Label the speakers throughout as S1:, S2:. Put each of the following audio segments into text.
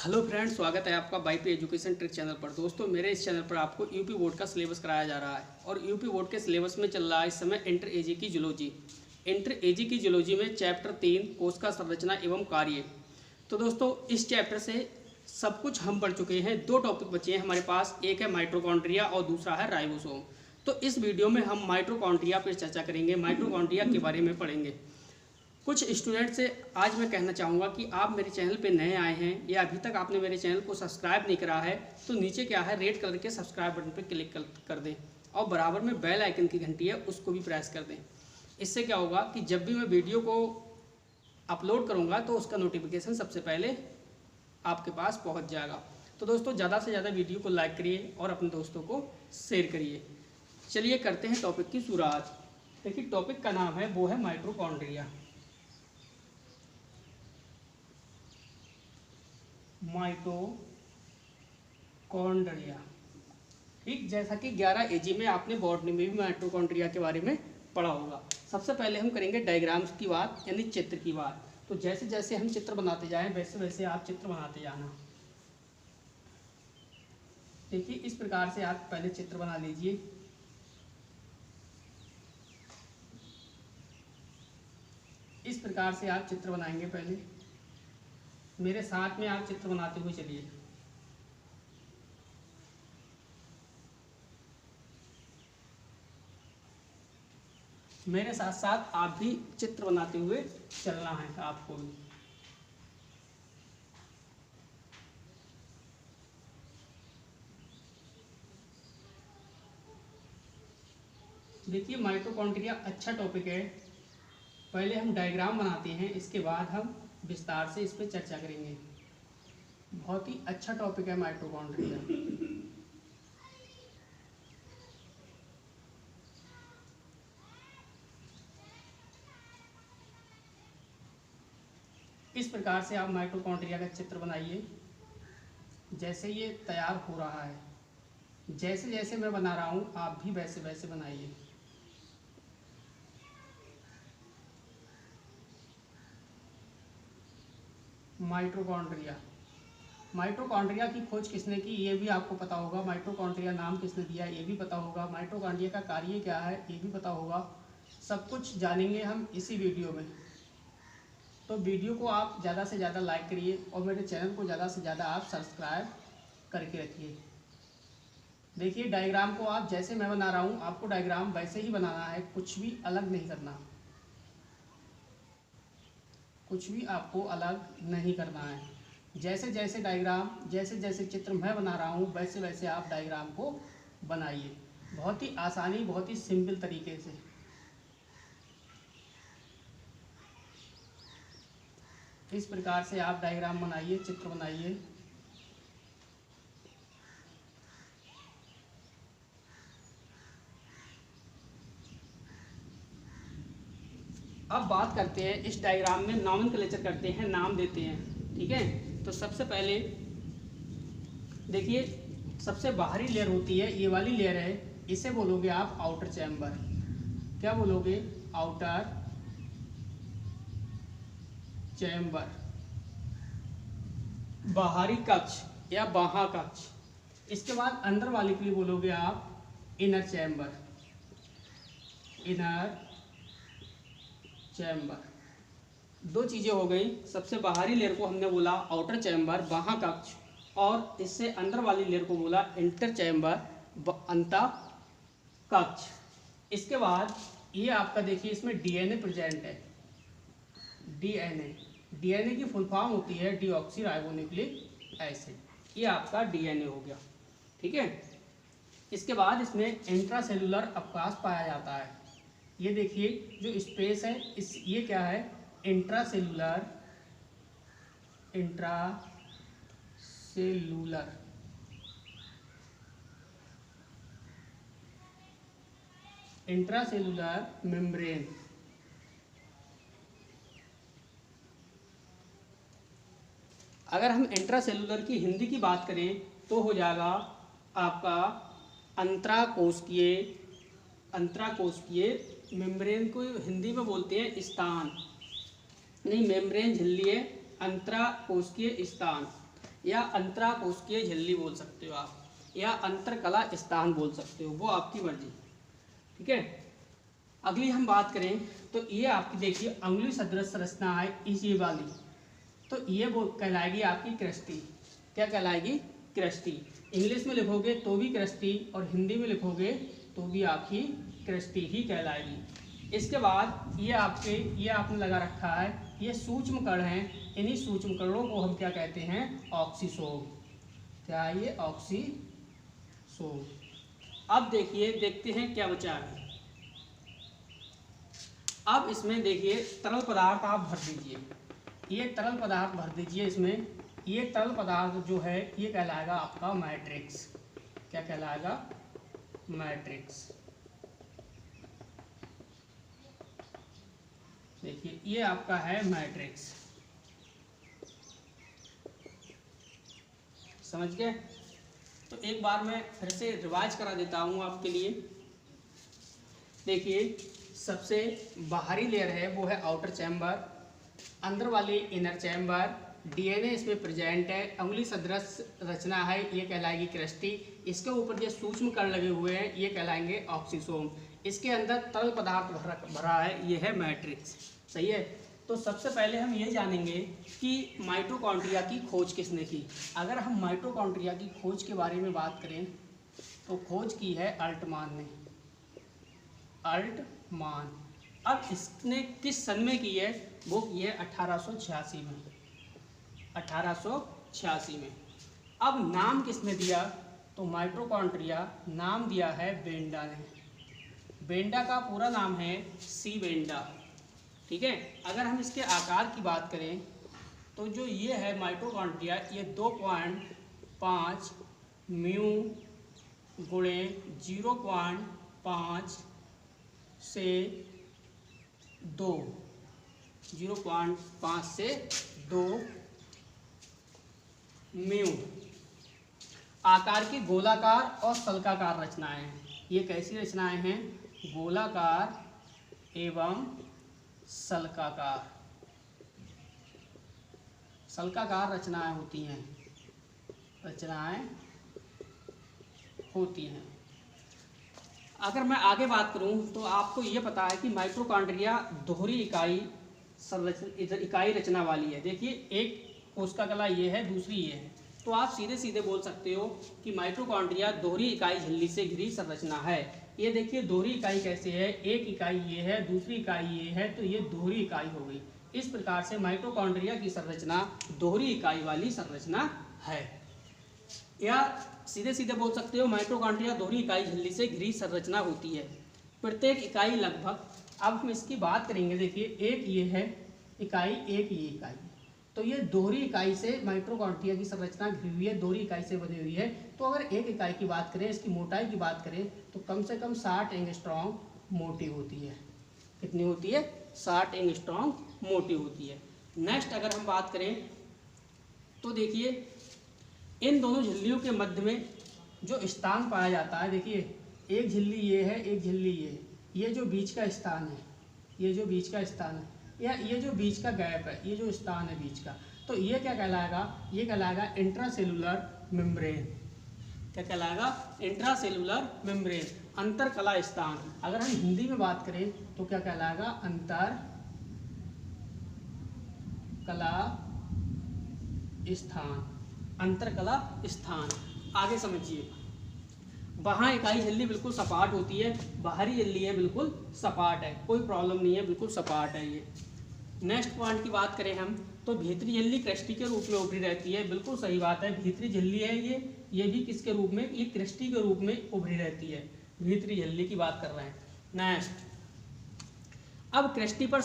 S1: Hello friends, स्वागत है आपका बाईपी एजुकेशन ट्रिक चैनल पर। दोस्तों, मेरे इस चैनल पर आपको यूपी बोर्ड का सिलेबस कराया जा रहा है और यूपी बोर्ड के सिलेबस में चल रहा है इस समय इंटर एजी की जूलॉजी। इंटर एजी की जूलॉजी में चैप्टर 3 कोशिका संरचना एवं कार्य। तो दोस्तों, इस चैप्टर से सब कुछ हम पढ़ चुके हैं। 2 टॉपिक बचे हैं हमारे पास, एक है माइटोकॉन्ड्रिया और दूसरा है राइबोसोम। तो इस वीडियो में हम माइटोकॉन्ड्रिया पर चर्चा करेंगे, माइटोकॉन्ड्रिया के बारे में पढ़ेंगे। कुछ स्टूडेंट से आज मैं कहना चाहूँगा कि आप मेरे चैनल पे नए आए हैं या अभी तक आपने मेरे चैनल को सब्सक्राइब नहीं करा है, तो नीचे क्या है, रेड कलर के सब्सक्राइब बटन पे क्लिक कर दें और बराबर में बेल आइकन की घंटी है उसको भी प्रेस कर दें। इससे क्या होगा कि जब भी मैं वीडियो को अपलोड करूँगा तो उसका नोटिफिकेशन सबसे पहले आपके पास पहुँच जाएगा। तो दोस्तों, ज़्यादा से ज़्यादा वीडियो को लाइक करिए और अपने दोस्तों को शेयर करिए। चलिए करते हैं टॉपिक की शुरुआत। देखिए, टॉपिक का नाम है वो है माइटोकॉन्ड्रिया। माइटोकॉन्ड्रिया, ठीक, जैसा कि 11 एजी में आपने बॉटनी में भी माइटोकॉन्ड्रिया के बारे में पढ़ा होगा। सबसे पहले हम करेंगे डायग्राम्स की बात, यानी चित्र की बात। तो जैसे जैसे हम चित्र बनाते जाएं वैसे वैसे आप चित्र बनाते जाना। देखिए, इस प्रकार से आप पहले चित्र बना लीजिए। इस प्रकार से आप चित्र बनाएंगे। पहले मेरे साथ में आप चित्र बनाते हुए चलिए। मेरे साथ साथ आप भी चित्र बनाते हुए चलना है आपको भी। देखिए, माइटोकॉन्ड्रिया अच्छा टॉपिक है। पहले हम डायग्राम बनाते हैं, इसके बाद हम विस्तार से इस पर चर्चा करेंगे। बहुत ही अच्छा टॉपिक है माइटोकॉन्ड्रिया। इस प्रकार से आप माइटोकॉन्ड्रिया का चित्र बनाइए। जैसे ये तैयार हो रहा है, जैसे जैसे मैं बना रहा हूँ आप भी वैसे वैसे बनाइए। माइटोकॉन्ड्रिया, माइटोकॉन्ड्रिया की खोज किसने की ये भी आपको पता होगा। माइटोकॉन्ड्रिया नाम किसने दिया ये भी पता होगा। माइटोकॉन्ड्रिया का कार्य क्या है ये भी पता होगा। सब कुछ जानेंगे हम इसी वीडियो में। तो वीडियो को आप ज़्यादा से ज़्यादा लाइक करिए और मेरे चैनल को ज़्यादा से ज़्यादा आप सब्सक्राइब करके रखिए। देखिए, डायग्राम को आप जैसे मैं बना रहा हूँ आपको डायग्राम वैसे ही बनाना है, कुछ भी अलग नहीं करना, कुछ भी आपको अलग नहीं करना है। जैसे जैसे डायग्राम, जैसे जैसे चित्र मैं बना रहा हूँ वैसे वैसे आप डायग्राम को बनाइए। बहुत ही आसानी, बहुत ही सिंपल तरीके से। इस प्रकार से आप डायग्राम बनाइए, चित्र बनाइए। अब बात करते हैं इस डायग्राम में नॉमेनक्लेचर करते हैं, नाम देते हैं, ठीक है। तो सबसे पहले देखिए, सबसे बाहरी लेयर होती है, ये वाली लेयर है, इसे बोलोगे आप आउटर चैम्बर। क्या बोलोगे? आउटर चैम्बर, बाहरी कक्ष या बाह्य कक्ष। इसके बाद अंदर वाले के लिए बोलोगे आप इनर चैम्बर, इनर चैम्बर। 2 चीज़ें हो गई। सबसे बाहरी लेयर को हमने बोला आउटर चैम्बर, बाह्य कक्ष, और इससे अंदर वाली लेयर को बोला इंटर चैम्बर, अंत कक्ष। इसके बाद ये आपका देखिए, इसमें डीएनए प्रेजेंट है। डीएनए की फुल फॉर्म होती है डीऑक्सी राइबोन्यूक्लिक एसिड। ये आपका डीएनए हो गया, ठीक है। इसके बाद इसमें इंट्रासेलुलर अवकाश पाया जाता है। ये देखिए जो स्पेस है, इस ये क्या है? Intracellular membrane. अगर हम इंट्रासेलुलर की हिंदी की बात करें तो हो जाएगा आपका अंतराकोशिकीय। मेम्ब्रेन को हिंदी में बोलते हैं स्थान, नहीं मेम्ब्रेन झिल्ली है, अंतराकोशिकीय स्थान। या अंतराकोशिकीय झिल्ली बोल सकते हो आप, या अंतरकला स्थान बोल सकते हो, वो आपकी मर्जी। ठीक है, अगली हम बात करें तो ये आपकी देखिए अंगुली सदृश संरचना है इस ये वाली, तो ये वो कहलाएगी आपकी क्रस्टी। क्या कहलाएगी? क्रस्टी। इंग्लिश में लिखोगे तो भी क्रस्टी और हिंदी में लिखोगे तो भी आपकी क्रस्टी ही कहलाएगी। इसके बाद ये आपने लगा रखा है, ये सूक्ष्म कण हैं, इन्हीं सूक्ष्म कणों को हम क्या कहते हैं? ऑक्सीसोम। क्या है ये? ऑक्सीसोम। अब देखते हैं क्या बचा है। अब इसमें देखिए तरल पदार्थ आप भर दीजिए, ये तरल पदार्थ भर दीजिए इसमें। ये तरल पदार्थ जो है ये कहलाएगा आपका मैट्रिक्स। क्या कहलाएगा? मैट्रिक्स। देखिए ये आपका है मैट्रिक्स, समझ गए? तो एक बार मैं फिर से रिवाइज करा देता हूँ आपके लिए। देखिए सबसे बाहरी लेयर है वो है आउटर चैम्बर, अंदर वाली इनर चैम्बर, डीएनए इसमें प्रेजेंट है, अंगुली सदृश रचना है, ये कहलाएगी क्रस्टी। इसके ऊपर जो सूक्ष्म कण लगे हुए हैं ये कहलाएंगे ऑक्सीसोम। इसके अंदर तरल पदार्थ भरा है, ये है मैट्रिक्स। सही है। तो सबसे पहले हम ये जानेंगे कि माइटोकॉन्ड्रिया की खोज किसने की। अगर हम माइटोकॉन्ड्रिया की खोज के बारे में बात करें तो खोज की है अल्टमान ने। अल्टमान। अब इसने किस सन में की है? वो की है 1886 में। 1886 में। अब नाम किसने दिया? तो माइटोकॉन्ड्रिया नाम दिया है बेंडा ने। बेंडा का पूरा नाम है सी बेंडा। ठीक है। अगर हम इसके आकार की बात करें तो जो ये है माइटोकॉन्ड्रिया, ये 2.5 म्यू गुणे 0.5 से 2, 0.5 से 2 म्यू आकार की गोलाकार और सल्काकार रचनाएं हैं। ये कैसी रचनाएं हैं? गोलाकार एवं सल्काकार। सल्काकार रचनाएं होती हैं। अगर मैं आगे बात करूं तो आपको ये पता है कि माइटोकॉन्ड्रिया दोहरी इकाई रचना वाली है। देखिए एक कोशिका कला ये है, दूसरी ये है, तो आप सीधे सीधे बोल सकते हो कि माइटोकॉन्ड्रिया दोहरी इकाई झिल्ली से घिरी संरचना है। ये देखिए दोहरी इकाई कैसे है, एक इकाई ये है, दूसरी इकाई ये है, तो ये दोहरी इकाई हो गई। इस प्रकार से माइटोकॉन्ड्रिया की संरचना दोहरी इकाई वाली संरचना है। या सीधे सीधे बोल सकते हो माइटोकॉन्ड्रिया दोहरी इकाई झिल्ली से घिरी संरचना होती है। प्रत्येक इकाई लगभग, अब हम इसकी बात करेंगे। देखिए एक ये है इकाई, एक ये इकाई, तो ये दोहरी इकाई से माइटोकॉन्ड्रिया की संरचना घिरी हुई है, दोहरी इकाई से बनी हुई है। तो अगर एक इकाई की बात करें, इसकी मोटाई की बात करें तो कम से कम 60 एंगस्ट्रॉम मोटी होती है। कितनी होती है? 60 एंगस्ट्रॉम मोटी होती है। नेक्स्ट अगर हम बात करें तो देखिए इन दोनों झिल्लियों के मध्य में जो स्थान पाया जाता है, देखिए एक झिल्ली ये है, एक झिल्ली ये है, ये जो बीच का स्थान है, ये जो बीच का स्थान है, या ये जो बीच का गैप है, ये जो स्थान है बीच का, तो ये क्या कहलाएगा? ये कहलाएगा इंट्रासेलुलर मेम्ब्रेन। क्या कहलाएगा? इंट्रासेलुलर मेम्ब्रेन, अंतरकला स्थान। अगर हम हिंदी में बात करें तो क्या कहलाएगा? अंतरकला स्थान। अंतरकला स्थान। आगे समझिए, वहाँ इकाई झिल्ली बिल्कुल सपाट होती है, बाहरी झिल्ली है बिल्कुल सपाट है, कोई प्रॉब्लम नहीं है, बिल्कुल सपाट है ये। नेक्स्ट पॉइंट की बात करें हम तो भीतरी झिल्ली क्रस्टी के रूप में उभरी रहती है। बिल्कुल सही बात है, भीतरी झिल्ली है ये भी किसके रूप में? ये क्रस्टी के रूप में उभरी रहती है। भीतरी झिल्ली की बात कर रहे हैं। नेक्स्ट, अब क्रस्टी पर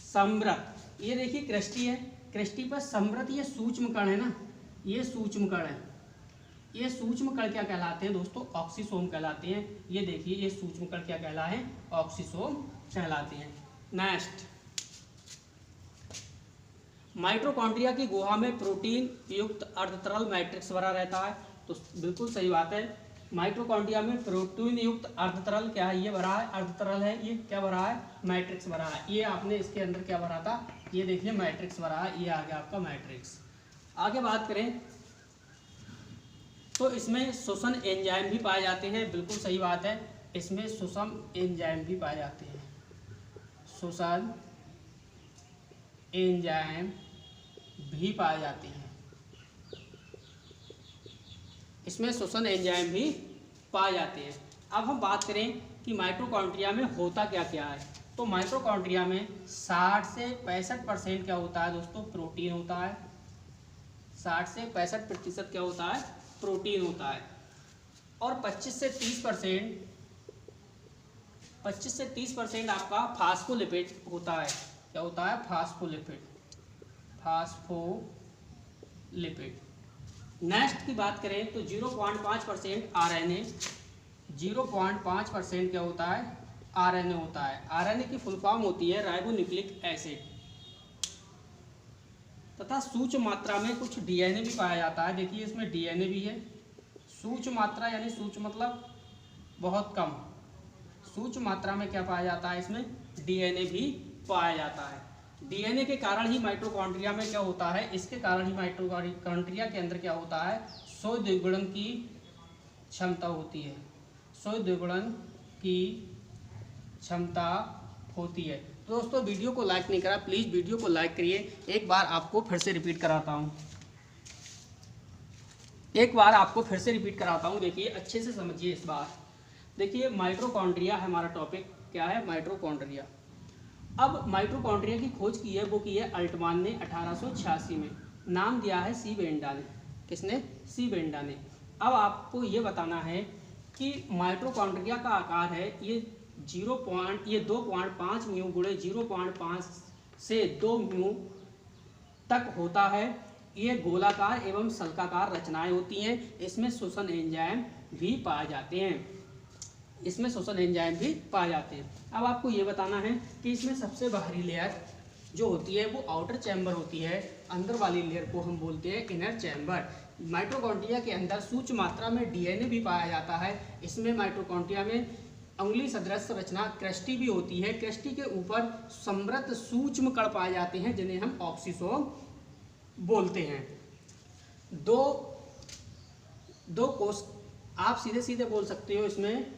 S1: संवृत, ये देखिए क्रस्टी है, क्रस्टी पर संवृत ये सूक्ष्म कण है ना, ये सूक्ष्म कण है। ये सूक्ष्म कण क्या कहलाते हैं दोस्तों? ऑक्सीसोम कहलाते हैं। ये देखिए ये सूक्ष्म कण क्या कहलाते हैं? ऑक्सीसोम कहलाते हैं। नेक्स्ट, माइटोकॉन्ड्रिया की गुहा में प्रोटीन युक्त अर्धतरल मैट्रिक्स भरा रहता है। तो बिल्कुल सही बात है, माइटोकॉन्ड्रिया में प्रोटीन युक्त अर्धतरल क्या है? ये भरा है, अर्धतरल है। ये क्या भरा है? मैट्रिक्स भरा है। ये आपने इसके अंदर क्या भरा था? ये देखिए मैट्रिक्स भरा है, ये आ गया आपका मैट्रिक्स। आगे बात करें तो इसमें श्वसन एंजाइम भी पाए जाते हैं, बिल्कुल सही बात है, इसमें श्वसन एंजाइम भी पाए जाते हैं, श्वसन एंजाइम भी पाए जाते हैं, इसमें श्वसन एंजाइम भी पाए जाते हैं। अब हम बात करें कि माइटोकॉन्ड्रिया में होता क्या क्या है, तो माइटोकॉन्ड्रिया में 60 से 65% क्या होता है दोस्तों, प्रोटीन होता है। 60 से 65% क्या होता है, प्रोटीन होता है। और 25 से 30% आपका फास्फोलिपिड होता है। क्या होता है, फास्फोलिपिड। नेक्स्ट की बात करें तो 0.5% आरएनए, 0.5% क्या होता है, आरएनए होता है। आरएनए की फुल फॉर्म होती है राइबोन्यूक्लिक एसिड। तथा सूक्ष्म मात्रा में कुछ डीएनए भी पाया जाता है। देखिए इसमें डीएनए भी है। सूक्ष्म मात्रा यानी सूक्ष्म मतलब बहुत कम, सूक्ष्म मात्रा में क्या पाया जाता है, इसमें डीएनए भी पाया जाता है। डीएनए के कारण ही माइटोकॉन्ड्रिया में क्या होता है, इसके कारण ही माइटोकॉन्ड्रिया के अंदर क्या होता है, स्वयं द्विगुणन की क्षमता होती है, स्वयं द्विगुणन की क्षमता होती है। दोस्तों वीडियो को लाइक नहीं करा, प्लीज़ वीडियो को लाइक करिए। एक बार आपको फिर से रिपीट कराता हूँ, देखिए अच्छे से समझिए इस बार। देखिए माइटोकॉन्ड्रिया है हमारा टॉपिक, क्या है, माइटोकॉन्ड्रिया। अब माइटोकॉन्ड्रिया की खोज की है, वो की है अल्टमान ने 1886 में। नाम दिया है सी बेंडा ने। किसने, सी बेंडा ने। अब आपको ये बताना है कि माइटोकॉन्ड्रिया का आकार है ये 2.5 म्यू गुणे 0.5 से 2 म्यू तक होता है। ये गोलाकार एवं शल्काकार रचनाएं होती हैं। इसमें श्वसन एंजाइम भी पाए जाते हैं, अब आपको ये बताना है कि इसमें सबसे बाहरी लेयर जो होती है वो आउटर चैम्बर होती है, अंदर वाली लेयर को हम बोलते हैं इनर चैम्बर। माइटोकॉन्ड्रिया के अंदर सूक्ष्म मात्रा में डीएनए भी पाया जाता है। इसमें माइटोकॉन्ड्रिया में अंगुली सदृश रचना क्रेस्टी भी होती है। क्रेस्टी के ऊपर समृद्ध सूक्ष्म कण पाए जाते हैं जिन्हें हम ऑक्सीसोम बोलते हैं। दो कोष आप सीधे सीधे बोल सकते हो। इसमें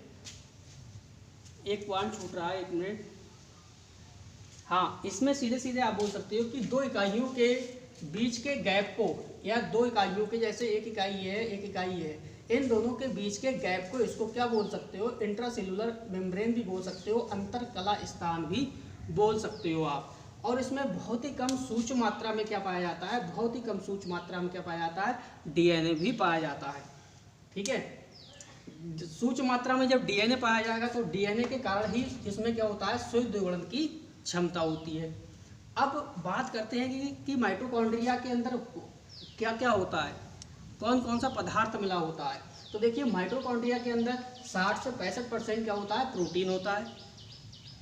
S1: एक पॉइंट छूट रहा है, 1 मिनट। हाँ, इसमें सीधे सीधे आप बोल सकते हो कि दो इकाइयों के बीच के गैप को, या दो इकाइयों के, जैसे एक इकाई है एक इकाई है, इन दोनों के बीच के गैप को इसको क्या बोल सकते हो, इंट्रासेलुलर मेम्ब्रेन भी बोल सकते हो, अंतरकला स्थान भी बोल सकते हो आप। और इसमें बहुत ही कम सूक्ष्म मात्रा में क्या पाया जाता है, डीएनए भी पाया जाता है। ठीक है, सूक्ष्म मात्रा में जब डीएनए पाया जाएगा तो डीएनए के कारण ही इसमें क्या होता है, स्वयं द्विगुणन की क्षमता होती है। अब बात करते हैं कि माइटोकॉन्ड्रिया के अंदर क्या क्या होता है, कौन कौन सा पदार्थ मिला होता है। तो देखिए माइटोकॉन्ड्रिया के अंदर 60 से 65% क्या होता है, प्रोटीन होता है।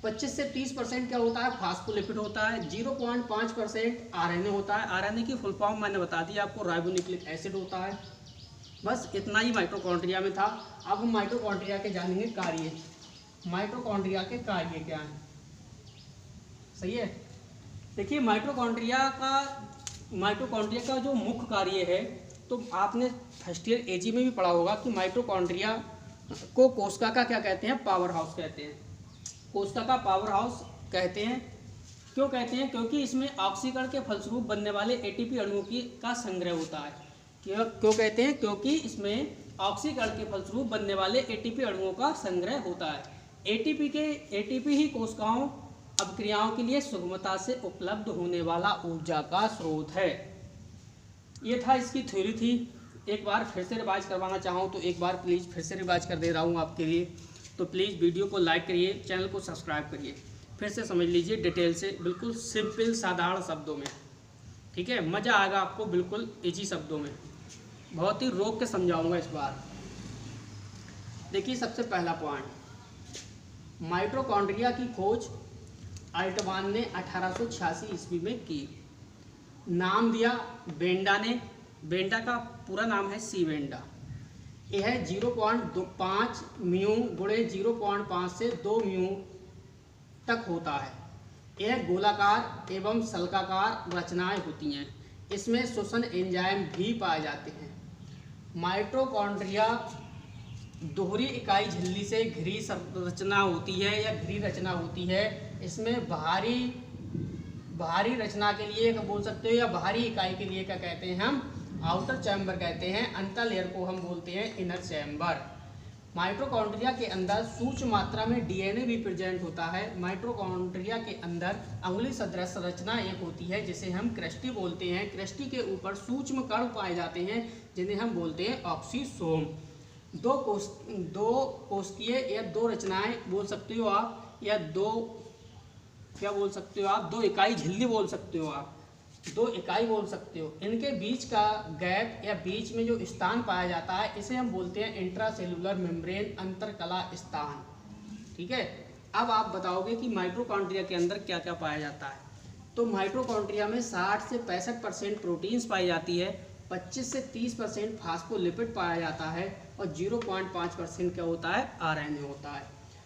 S1: 25 से 30% क्या होता है, फास्फोलिपिड होता है। 0.5% आरएनए होता है। आरएनए की फुल फॉर्म मैंने बता दी आपको, राइबोन्यूक्लिक एसिड होता है। बस इतना ही माइटोकॉन्ड्रिया में था। अब हम माइटोकॉन्ड्रिया के जानेंगे कार्य। माइटोकॉन्ड्रिया के कार्य क्या हैं, सही है। देखिए माइटोकॉन्ड्रिया का जो मुख्य कार्य है, तो आपने फर्स्ट ईयर एजी में भी पढ़ा होगा कि माइटोकॉन्ड्रिया को कोशिका का क्या कहते हैं, पावर हाउस कहते हैं। कोशिका का पावर हाउस कहते हैं। क्यों कहते हैं, क्योंकि इसमें ऑक्सीकरण के फलस्वरूप बनने वाले एटीपी अणुओं का संग्रह होता है। क्यों कहते हैं, क्योंकि इसमें ऑक्सीकरण के फलस्वरूप बनने वाले एटीपी अणुओं का संग्रह होता है। एटीपी ही कोशिकाओं अभिक्रियाओं के लिए सुगमता से उपलब्ध होने वाला ऊर्जा का स्रोत है। ये था, इसकी थ्योरी थी। एक बार फिर से रिवाइज करवाना चाहूँ तो एक बार प्लीज़ फिर से रिवाइज कर दे रहा हूँ आपके लिए। तो प्लीज़ वीडियो को लाइक करिए, चैनल को सब्सक्राइब करिए, फिर से समझ लीजिए डिटेल से, बिल्कुल सिंपल साधारण शब्दों में। ठीक है, मज़ा आएगा आपको, बिल्कुल इजी शब्दों में, बहुत ही रोक के समझाऊंगा इस बार। देखिए सबसे पहला पॉइंट, माइटोकॉन्ड्रिया की खोज अल्टमान ने 1886 ईस्वी में की। नाम दिया बेंडा ने। बेंडा का पूरा नाम है सी बेंडा। यह 0.5 म्यू गुणे 0.5 से 2 म्यू तक होता है। यह गोलाकार एवं शल्काकार रचनाएं होती हैं। इसमें श्वसन एंजाइम भी पाए जाते हैं। माइटोकॉन्ड्रिया दोहरी इकाई झिल्ली से घिरी रचना होती है या घिरी रचना होती है। इसमें बाहरी रचना के लिए क्या बोल सकते हो, या बाहरी इकाई के लिए क्या कहते हैं हम, आउटर चैम्बर कहते हैं। अंतर लेयर को हम बोलते हैं इनर चैम्बर। माइटोकॉन्ड्रिया के अंदर सूक्ष्म मात्रा में डीएनए भी प्रेजेंट होता है। माइटोकॉन्ड्रिया के अंदर अंगुली सदृश रचना एक होती है जिसे हम क्रेस्टी बोलते हैं। क्रेस्टी के ऊपर सूक्ष्म कण पाए जाते हैं जिन्हें हम बोलते हैं ऑक्सीसोम। दो कोशिकीय या दो रचनाएं बोल सकते हो आप, या दो क्या बोल सकते हो आप, दो इकाई झिल्ली बोल सकते हो आप, दो इकाई बोल सकते हो। इनके बीच का गैप या बीच में जो स्थान पाया जाता है इसे हम बोलते हैं इंट्रासेलुलर मेम्ब्रेन, अंतरकला स्थान। ठीक है, अब आप बताओगे कि माइटोकॉन्ड्रिया के अंदर क्या क्या पाया जाता है। तो माइटोकॉन्ड्रिया में 60 से 65% प्रोटीन्स पाई जाती है, 25 से 30% फास्फोलिपिड पाया जाता है और 0.5% क्या होता है, आरएनए होता है।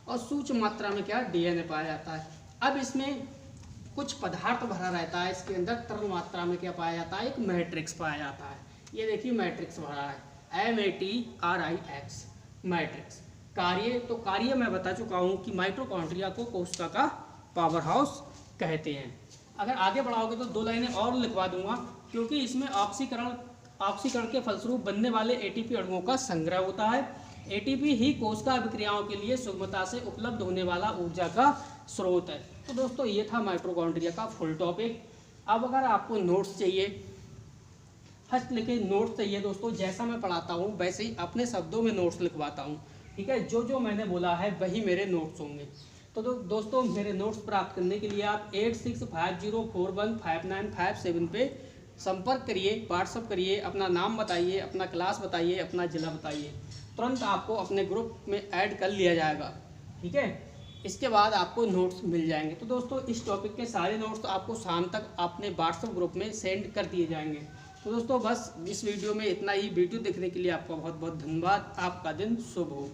S1: और सूक्ष्म मात्रा में क्या, डीएनए पाया जाता है। अब इसमें कुछ पदार्थ भरा रहता है, इसके अंदर तरल मात्रा में क्या पाया जाता है, एक मैट्रिक्स पाया जाता है। ये देखिए मैट्रिक्स भरा है, MATRIX मैट्रिक्स। कार्य मैं बता चुका हूँ कि माइटोकॉन्ड्रिया को कोशिका का पावर हाउस कहते हैं। अगर आगे बढ़ाओगे तो 2 लाइनें और लिखवा दूंगा, क्योंकि इसमें ऑक्सीकरण के फलस्वरूप बनने वाले एटीपी अणुओं का संग्रह होता है। एटीपी ही कोशिका अभिक्रियाओं के लिए सुगमता से उपलब्ध होने वाला ऊर्जा का स्रोत है। तो दोस्तों ये था माइटोकॉन्ड्रिया का फुल टॉपिक। अब अगर आपको नोट्स चाहिए, हस्तलिखे नोट्स चाहिए दोस्तों, जैसा मैं पढ़ाता हूँ वैसे ही अपने शब्दों में नोट्स लिखवाता हूँ। ठीक है, जो जो मैंने बोला है वही मेरे नोट्स होंगे। तो दोस्तों मेरे नोट्स प्राप्त करने के लिए आप 8650415957 पे संपर्क करिए, व्हाट्सअप करिए, अपना नाम बताइए, अपना क्लास बताइए, अपना जिला बताइए, तुरंत आपको अपने ग्रुप में ऐड कर लिया जाएगा। ठीक है, इसके बाद आपको नोट्स मिल जाएंगे। तो दोस्तों इस टॉपिक के सारे नोट्स आपको शाम तक अपने व्हाट्सएप ग्रुप में सेंड कर दिए जाएंगे। तो दोस्तों बस इस वीडियो में इतना ही। वीडियो देखने के लिए आपका बहुत बहुत धन्यवाद। आपका दिन शुभ हो।